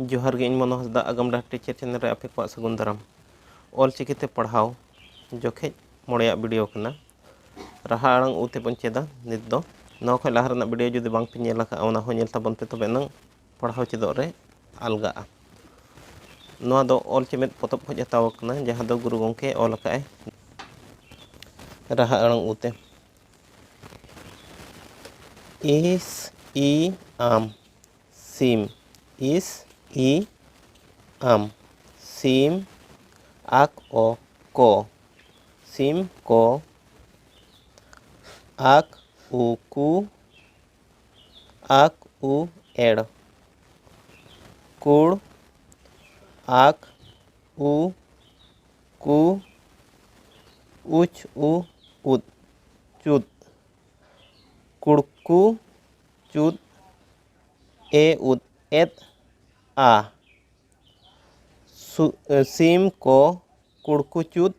जोहार गे इन मनो हसदा आगम डाक टीचर चैनल रे आपे को सगुन दाराम ऑल चिकी ते पढ़ाओ जोखे मोड़े वीडियो कना राहा आड़ांग उते बन चेदा नित दो नौ खय लाहा रना वीडियो जुदी बांग पे नेला का ओना हो नेल ताबन पे तबे नंग पढ़ाओ चेदो रे अलगा नोवा दो ऑल चेमेत पोतब खय हताव कना जहां दो गुरु गंके ऑल काए राहा आड़ांग उते इस ई आम सिम इस ई आम सिम आक ओ को सिम को आक उ एड़ कुड़ आक उ कु उच उद चुद कुड़कु चुद ए उद एद आ सिम को कुड़कु चुद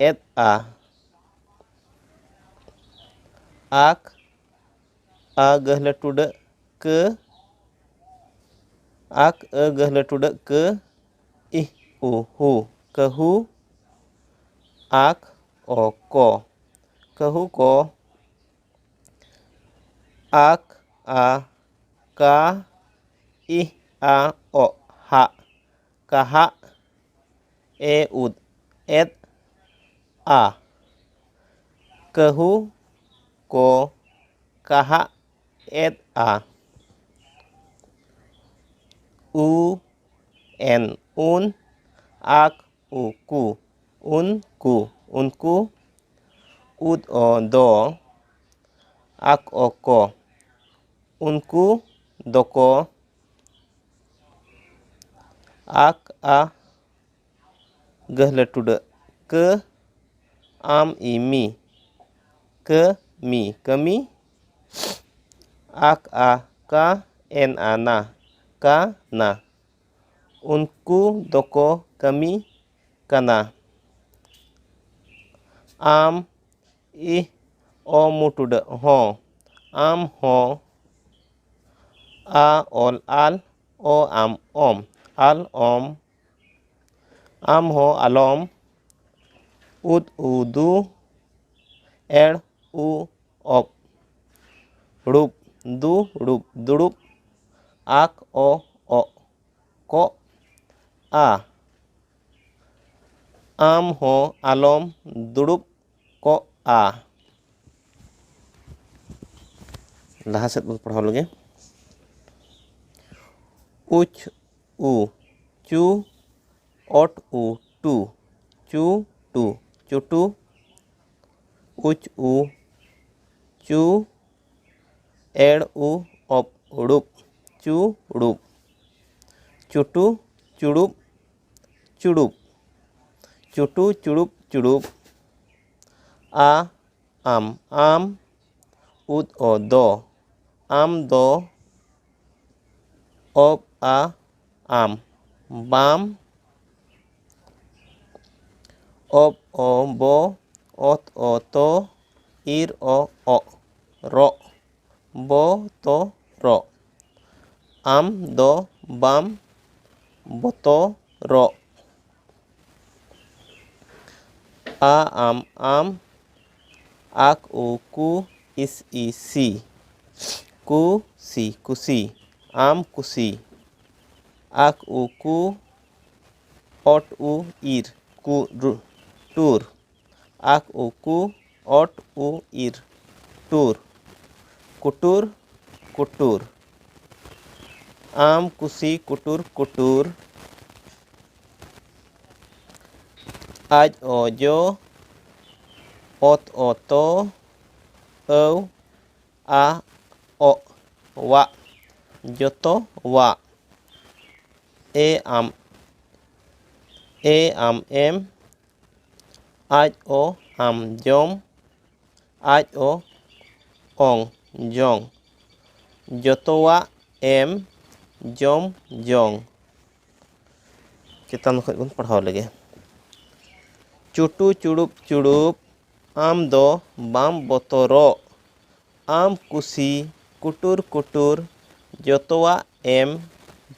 एद आ आक आ गहले टुड क आक अ गहले टुड क इ उ हु कहू आक ओ को कहू को आक आ का इ आ ओ हा कहा ए उद एद आ कहू को कहा एद आ उ एन उन आक उ उनको उद ओ दो आक ओ को उनको दोको आक आ गहले टुड क आम इमी क मी कमी आक आ का एन आना का ना उनको दोको कमी कना आम इ ओ मुटुड हो आम हो आ ओल आल ओ आम ओम आल ओम आम हो आलम उद उदू एड़ उ ओप रुप दु रुप दुड़ुप आक ओ को आ आम हो आलम दुड़ुप को आ लाहा सेद बन पढ़ाव लगे उच उ चू ओट उ टू चू टू चुटू उच उ चू एड़ उ ओप उड़ुप चू उड़ुप चुटू चुड़ुप चुड़ुप चुटू चुड़ुप चुड़ुप आ आम उद ओ दो आम दो ओप आ आम बाम ओप ओ बो ओत ओ तो इर ओ रो बो तो रो आम दो बाम बोतो रो आ आम आक उ कु इस ई सी कुसी आम कुसी आक उ कु ओट उ इर टूर आक उ कु ओट उ इर टूर कुटूर कुटूर आम कुसी कुटूर कुटूर आज ओ जो ओत ओ तो औ आ ओ वा जतो वा ए आम एम आज ओ आम जम आज ओ ओंग जंग जतोवा एम जम जंग चेतन खज बन पढ़ाव लगे चुटू चुड़ुप चुड़ुप आम दो बाम बोतरो आम कुसी कुटुर कुटुर जतोवा M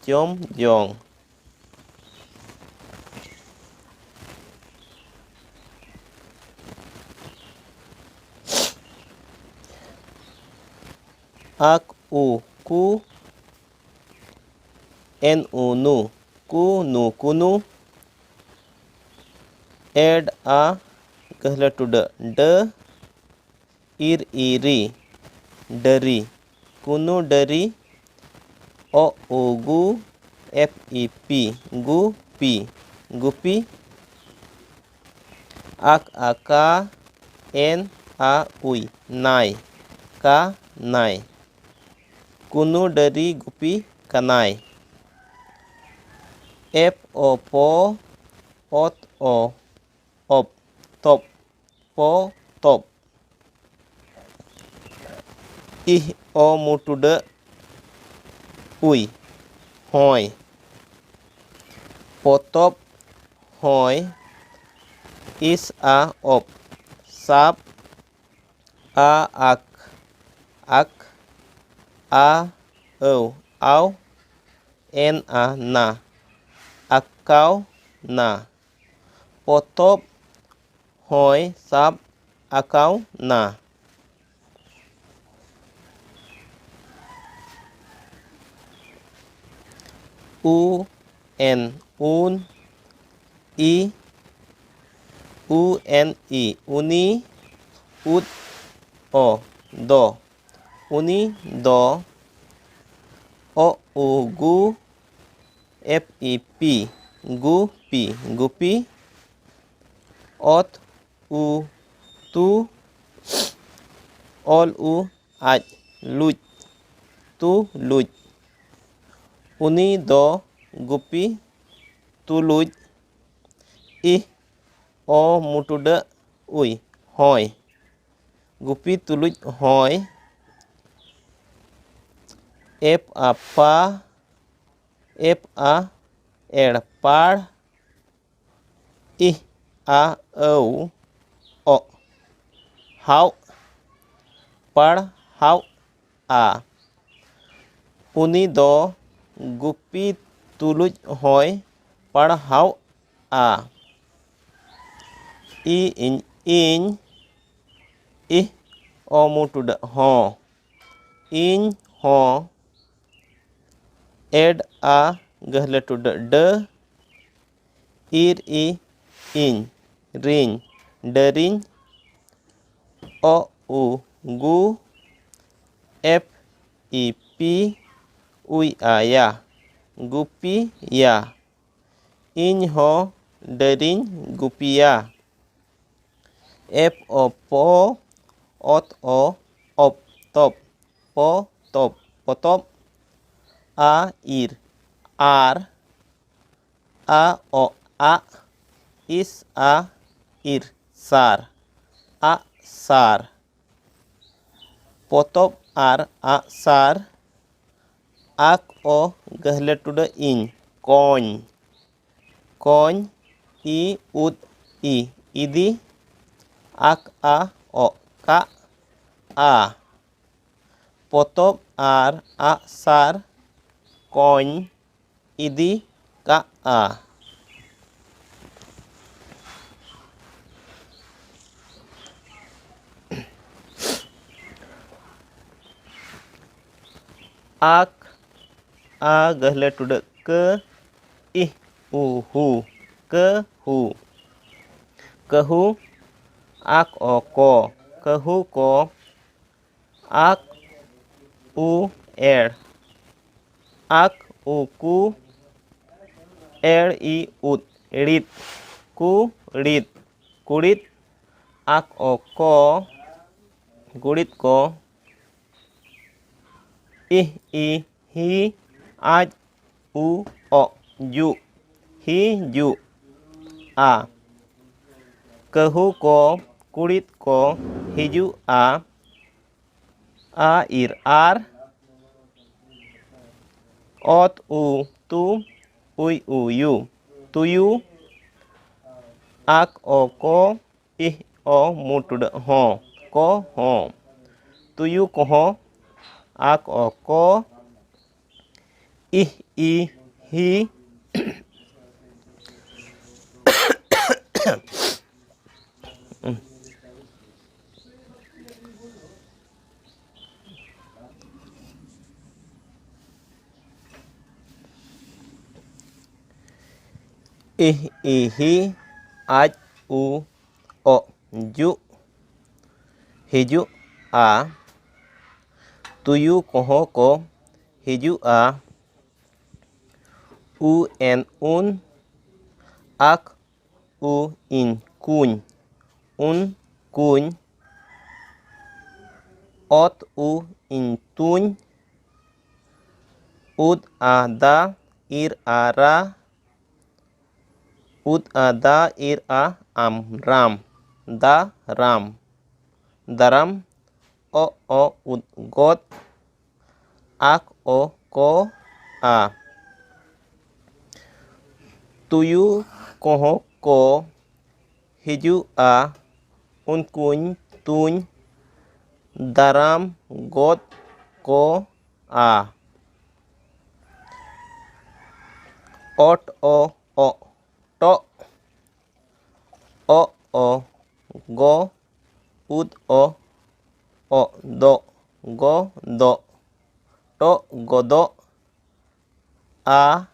jom jong. Ak u ku nu nu ku nu kunu. Ed a कहला टुडा ड ir iri dari kunu dari. O ugu fep gupi gupi. Ak aka en a ui nai ka nai kunu dari gupi kanai. Ep opo ot o op top po top. Ih o mutuda ui hoi potop hoi. Is a op sap a ak a au en a na akau na. Potop hoi sap akau na. U en un i uni uni. Ud o do uni do. O ugu fep gupi gupi. Ot u tu ol u aj luj tu luj. Uni do gupi tuluj. Ih o mutuda ui hoi gupi tuluj hoi. Ep a pa ep a ed par. Ih a au o hau parhaw a. Uni do gupi tuluj hoi parhaw a. Iñ ih o mutuda ho iñ ho. Ed a कहला टुडा ड ir iñ riñ dariñ. O gu fep ui aya gupi ya. Iñ ho dariñ gupiya. Ep o po ot o op top po top potop. A ir ar a o a is a ir sar a sar. Potop ar a sar. Ak o कहला टुडा iñ koñ koñ. I ud idi. Ak a o ka a. Potop ar a sar koñ idi ka a. Ak a कहला टुडा क ih hu कहू कहू. Ak o ko कहू को. Ak u ed ak u ku. Ed i ud rit ku rit kurit. Ak o ko kurit ko. Ih i hi aj u o ju hiju a. कहू को कुड़ित को हिजुआ. A ir ar. Ot u tu ui uyu tuyu. Ak o ko ih o mutuda ho ko ho tuyu ko ho. Ak o ko ih, i, hi, ih, ihi, aj, u, o, juk, hijᱩᱜᱼᱟ, tuyu kohon ko hijᱩᱜᱼᱟ, un, ak, u, in, kuny, kuny, ot, u, in, tuny, ud, a, da, ir, a, ra, ud, a, da, ir, a, am, ram, da, ram, daram, o, ud, got, ak, o, ko, a, tuyu kohon ko hijᱩᱜᱼᱟ, unkuny, tuny, daram, got, ko, a, ot, o, tok, o, go, ud, o, do, go, do, to, godok, a,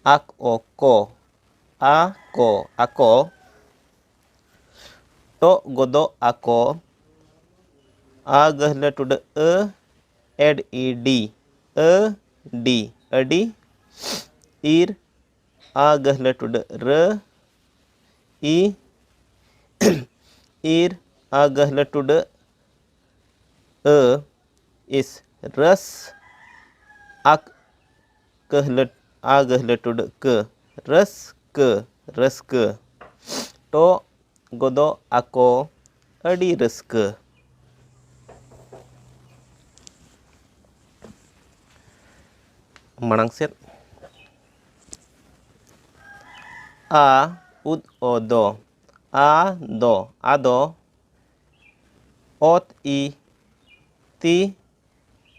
ak, o, ko, ako, to, godok, ako, a, gahle tude, ed, adi, ir, a, gahle tude, i, ir, a, gahle tude, is, ras, ak, gahle, a, gahle tude, raska, to, godok, ako, adi raska. Marang set. A, ud, o, do, ado, ot, i, ti,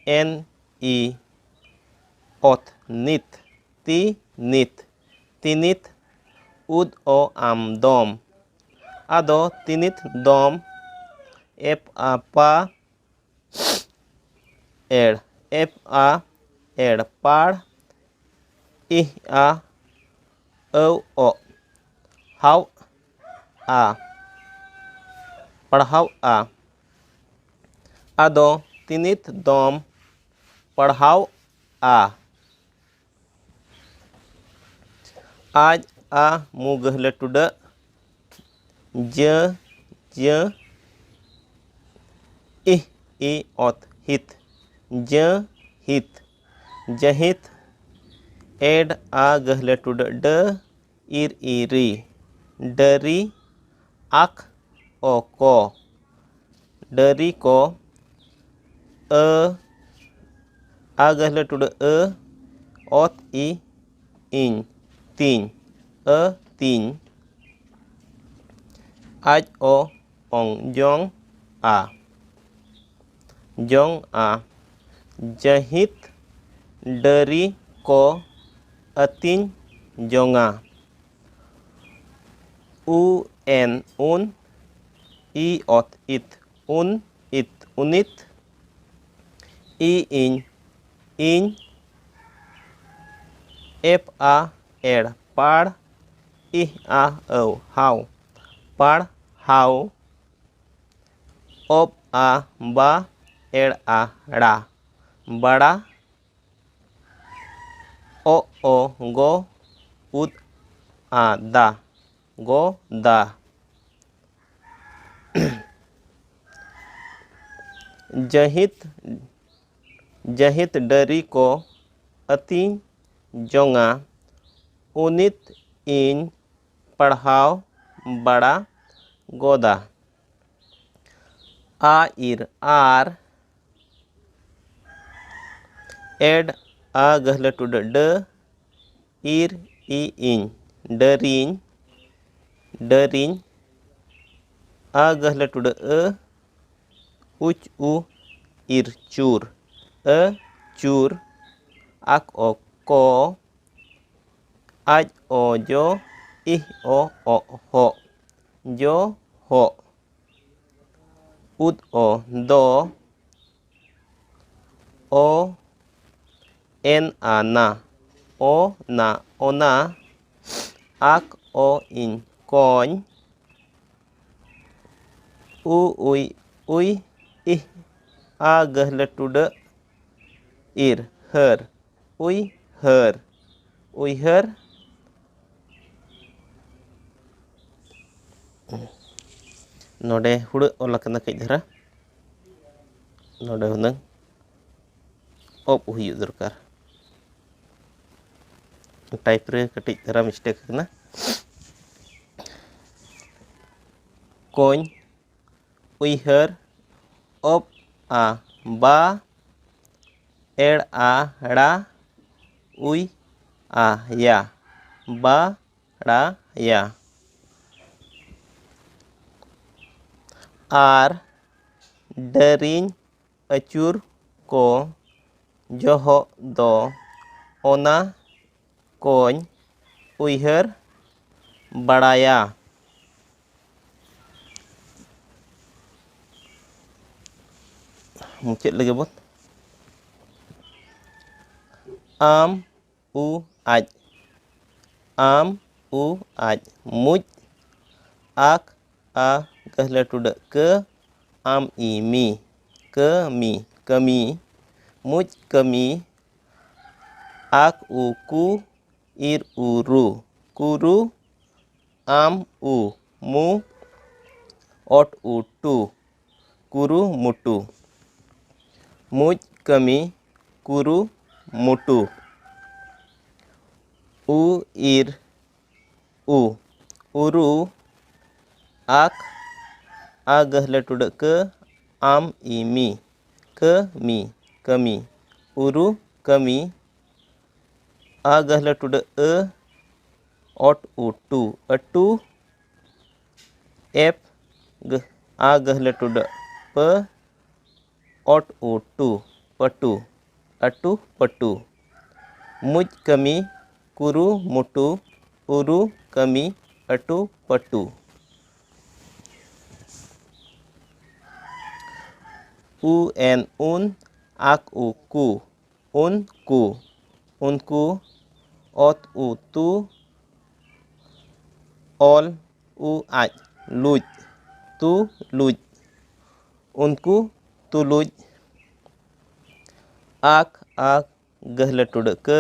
en, i, ot, nit, tinit, ud, o, am, dom, ado, tinit, dom, ep, a, pa, ed, par, ih, a, o, haw, a, parhaw, a, ado, tinit, dom, parhaw, a, aj, a, mu, gahle tude, ih, i, ot, hit, jahit, ed, a, gahle tude, ir, iri, dari, ak, o, ko, dari, ko, a, gahle tude, ot, i, in, tiny, tiny, aj, o, ong, jong, a, jahit, dari, ko, atiny, jonga, un, i, ot, it, unit, i, iny, ep, a, ed, par, ih, a, o, haw, parhaw, op, a, ba, ed, a, ra, bada, o, go, ud, a, da, goda, jahit, dari, ko, atiny, jonga, unit, iny, parhaw, bada, goda, a, ir, ar, ed, a, gahle tude, ir, i, iny, dariny, a, gahle tude, uch, u, ir, chur, chur, ak o ko, aj o jo, ih o ho, jo ho, ud o do, o en ana, o na ona, ak o in kony, u uy uy, ih a gahle tuda, ir her, uy her, uyher, node huda ol akana kay dhara, node hunang op huyuk dorkar. Type re katik dhara mistake akana. Kony, uyher, op a ba, ed a ra, uy a ya, ba ra ya. Ar dariñ acur ko joho do ona kony uyher baraya. Muncul lagi bot. Am u aj, am u aj, muj ak a gahle tuda ke, am i mi, ke mi, kami, muj kami, ak u ku, ir u ru, kuru, am u mu, ot u tu, kuru mutu, muj kami, kuru mutu, u ir u, uru, ak a gahle tuda ke, am i mi, ke mi, kami, uru kami, a gahle tuda e, ot u tu, atu, ep a gahle tuda pe, ot u tu, patu, atu patu, muj kami, kuru mutu, uru kami, atu patu. U en un, ak u ku, un ku, unku, ot u tu, ol u aj, luj, tu luj, unku tuluj, ak gahle tuda ke,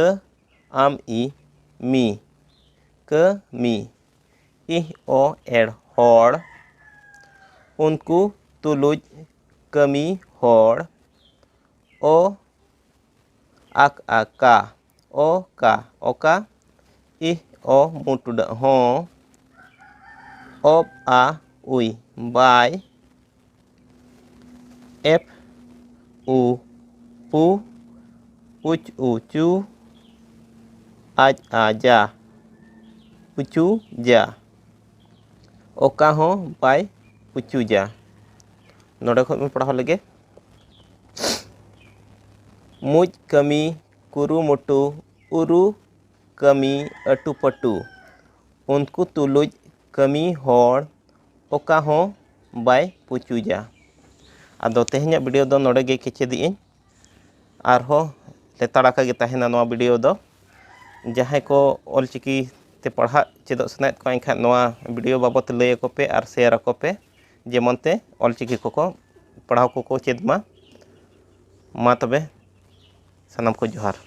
am i mi, ke mi, ih o ed hor, unku tuluj kami hor, o ak aka, o ka oka, ih o mutuda ho, op a uy bay, ep u pu, uch u chu, aj a ja, puchu ja, oka ho bay puchu ja. Node khoj me parhaw lege. Muj kami, kuru mutu, uru kami, atu patu, unku tuluj kami hor, oka ho bay puchu ja. Ado teheñaᱜ video ᱫᱚ ᱱᱚᱰᱮ ᱜᱮ ᱠᱮᱪᱮᱫᱤᱧ ᱟᱨᱦᱚᱸ ᱞᱮᱛᱟᱲ ᱟᱠᱟ ᱜᱮ ᱛᱟᱦᱮᱱᱟ ᱱᱚᱣᱟ video ᱫᱚ ᱡᱟᱦᱟᱸᱭ ᱠᱚ ᱚᱞ ᱪᱤᱠᱤ ᱛᱮ ᱯᱟᱲᱦᱟᱜ ᱪᱮᱫᱚᱜ ᱥᱟᱱᱟᱭᱮᱫ ᱠᱚᱣᱟ ᱮᱱᱠᱷᱟᱱ ᱱᱚᱣᱟ ᱵᱷᱤᱰᱤᱭᱳ ᱵᱟᱵᱚᱛ ᱞᱟᱹᱭ ᱟᱠᱚ ᱯᱮ ᱟᱨ ᱥᱮᱭᱟᱨ ᱟᱠᱚ ᱯᱮ ᱡᱮᱢᱚᱱ ᱛᱮ ᱚᱞ ᱪᱤᱠᱤ ᱠᱚᱠᱚ ᱯᱟᱲᱦᱟᱣ ᱠᱚᱠᱚ ᱪᱮᱫ ᱢᱟ ᱛᱚᱵᱮ ᱥᱟᱱᱟᱢ ᱠᱚ ᱡᱚᱦᱟᱨ।